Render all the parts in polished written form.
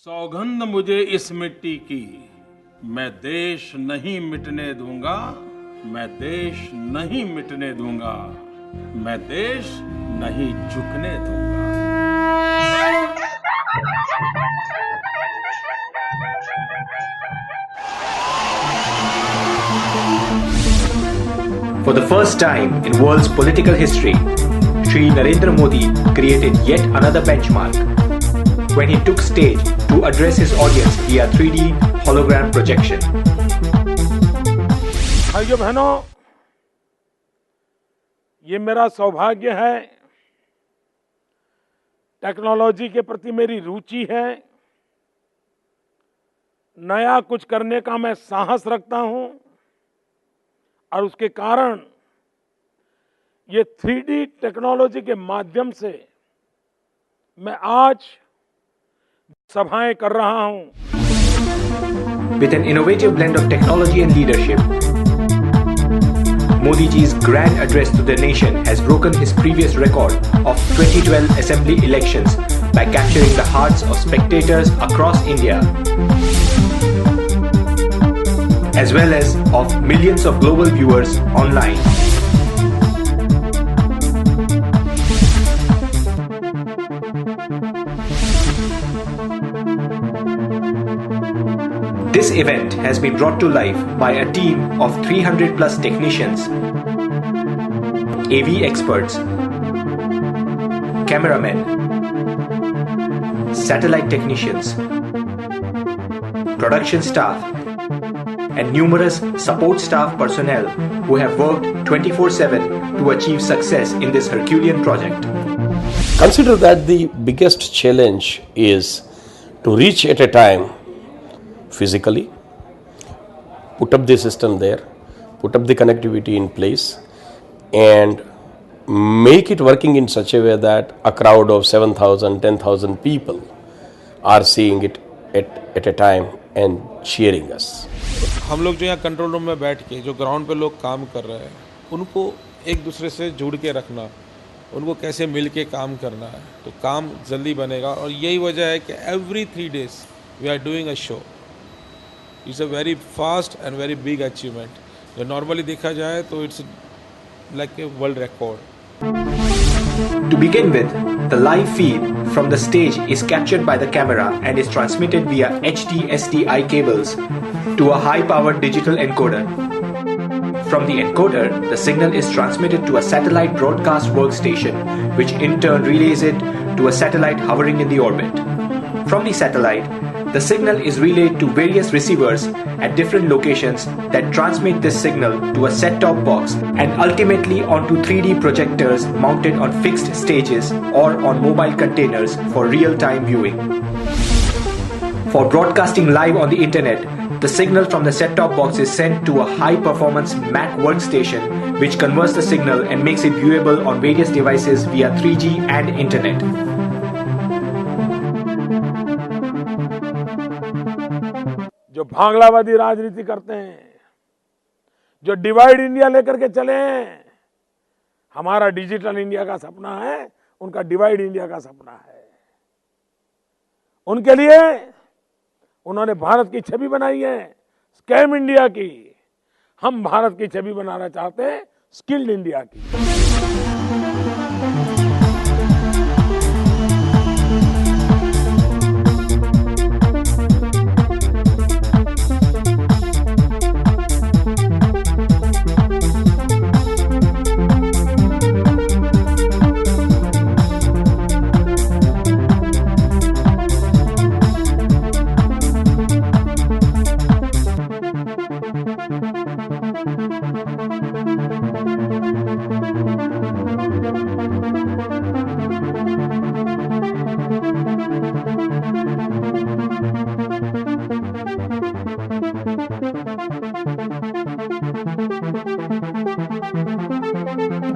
सौगंध मुझे इस मिट्टी की, मैं देश नहीं मिटने दूंगा, मैं देश नहीं मिटने दूंगा, मैं देश नहीं झुकने दूंगा। For the first time in world's political history, Shri Narendra Modi created yet another benchmark when he took stage to address his audience via 3D hologram projection. भाइयों बहनों, ये मेरा सौभाग्य है, टेक्नोलॉजी के प्रति मेरी रुचि है, नया कुछ करने का मैं साहस रखता हूं और उसके कारण ये 3D टेक्नोलॉजी के माध्यम से मैं आज सभाएं कर रहा हूं। With an innovative blend of technology and leadership, Modi ji's grand address to the nation has broken his previous record of 2012 assembly elections by capturing the hearts of spectators across India, as well as of millions of global viewers online. This event has been brought to life by a team of 300 plus technicians, AV experts, cameramen, satellite technicians, production staff, and numerous support staff personnel who have worked 24/7 to achieve success in this Herculean project. Consider that the biggest challenge is to reach at a time physically, put up the system there, put up the connectivity in place, and make it working in such a way that a crowd of 7,000, 10,000 people are seeing it at a time and cheering us. हम लोग जो यहाँ control room में बैठ के जो ground पे लोग काम कर रहे हैं उनको एक दूसरे से जुड़ के रखना, उनको कैसे मिल के काम करना है तो काम जल्दी बनेगा। और यही वजह है कि every 3 days we are doing a show. It's a very fast and very big achievement. जो नॉर्मली देखा जाए तो it's like a world record. To begin with, the live feed from the stage is captured by the camera and is transmitted via HDSDI cables to a high-powered digital encoder. From the encoder, the signal is transmitted to a satellite broadcast workstation, which in turn relays it to a satellite hovering in the orbit. From the satellite, the signal is relayed to various receivers at different locations that transmit this signal to a set-top box and ultimately onto 3D projectors mounted on fixed stages or on mobile containers for real-time viewing. For broadcasting live on the internet, the signal from the set-top box is sent to a high-performance Mac workstation which converts the signal and makes it viewable on various devices via 3G and internet. जो भागलावादी राजनीति करते हैं, जो divide India लेकर के चले हैं, हमारा डिजिटल इंडिया का सपना है, उनका डिवाइड इंडिया का सपना है। उनके लिए उन्होंने भारत की छवि बनाई है स्कैम इंडिया की। हम भारत की छवि बनाना चाहते हैं स्किल्ड इंडिया की।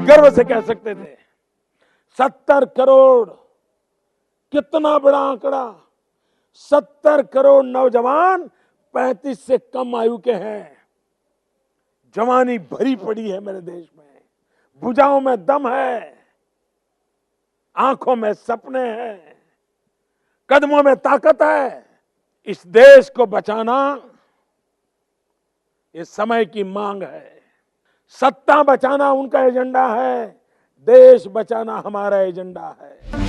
गर्व से कह सकते थे 70 करोड़, कितना बड़ा आंकड़ा। 70 करोड़ नौजवान 35 से कम आयु के हैं। जवानी भरी पड़ी है मेरे देश में, भुजाओं में दम है, आंखों में सपने हैं, कदमों में ताकत है, इस देश को बचाना ये समय की मांग है। सत्ता बचाना उनका एजेंडा है, देश बचाना हमारा एजेंडा है।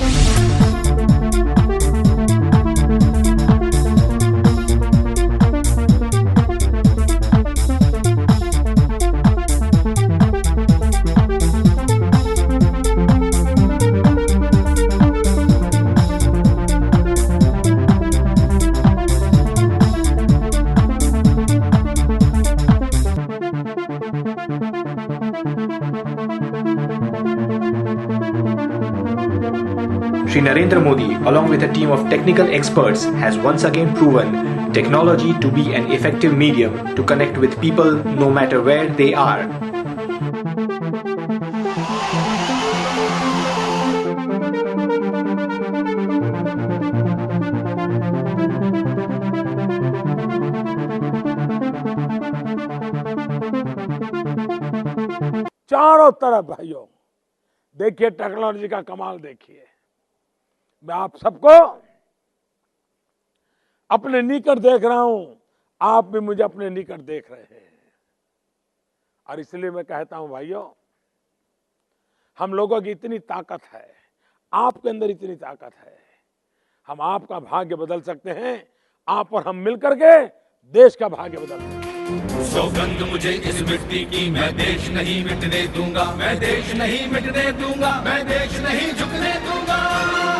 Shri Narendra Modi, along with a team of technical experts, has once again proven technology to be an effective medium to connect with people no matter where they are. चारों तरफ भाइयों देखिए, technology का कमाल देखिए। मैं आप सबको अपने निकट देख रहा हूं, आप भी मुझे अपने निकट देख रहे हैं। और इसलिए मैं कहता हूं भाइयों, हम लोगों की इतनी ताकत है, आपके अंदर इतनी ताकत है, हम आपका भाग्य बदल सकते हैं। आप और हम मिलकर के देश का भाग्य बदल सकते हैं। सौगंध मुझे इस मिट्टी की, मैं देश नहीं मिटने दूंगा, मैं देश नहीं मिटने दूंगा, मैं देश नहीं झुकने दूंगा।